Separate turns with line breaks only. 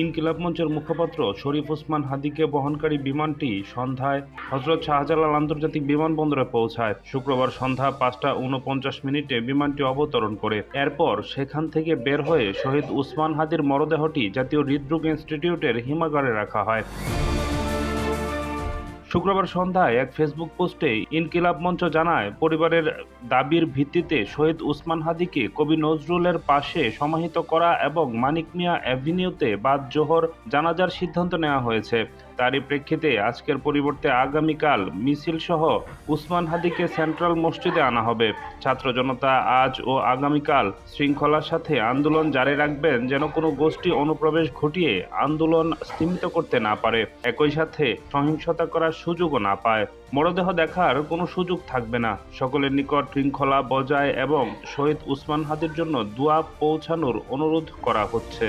ইনকিলাব মঞ্চের মুখপাত্র শরীফ ওসমান হাদিকে বহনকারী বিমানটি সন্ধ্যায় হযরত শাহজালাল আন্তর্জাতিক বিমানবন্দরে পৌঁছায়। শুক্রবার সন্ধ্যা ৫টা ৪৯ বিমানটি অবতরণ করে। এরপর সেখান থেকে বের হয়ে শহীদ উসমান হাদির মরদেহটি জাতীয় হৃদরোগ ইনস্টিটিউটের হিমাগারে রাখা হয়। শুক্রবার সন্ধ্যায় এক ফেসবুক পোস্টে ইনকিলাব মঞ্চ জানায়, পরিবারের দাবির ভিত্তিতে শহীদ উসমান হাদিকে কবি নজরুলের পাশে সমাহিত করা এবং মানিক মিয়া অ্যাভিনিউতে বাদ জোহর জানাজার সিদ্ধান্ত নেওয়া হয়েছে। তারই প্রেক্ষিতে আজকের পরিবর্তে আগামীকাল মিছিলসহ উসমান হাদিকে সেন্ট্রাল মসজিদে আনা হবে। ছাত্র জনতা আজ ও আগামীকাল শৃঙ্খলার সাথে আন্দোলন জারি রাখবেন, যেন কোনো গোষ্ঠী অনুপ্রবেশ ঘটিয়ে আন্দোলন স্তিমিত করতে না পারে, একই সাথে সহিংসতা করার সুযোগও না পায়। মরদেহ দেখার কোনো সুযোগ থাকবে না। সকলের নিকট শৃঙ্খলা বজায় এবং শহীদ উসমান হাদির জন্য দোয়া পৌঁছানোর অনুরোধ করা হচ্ছে।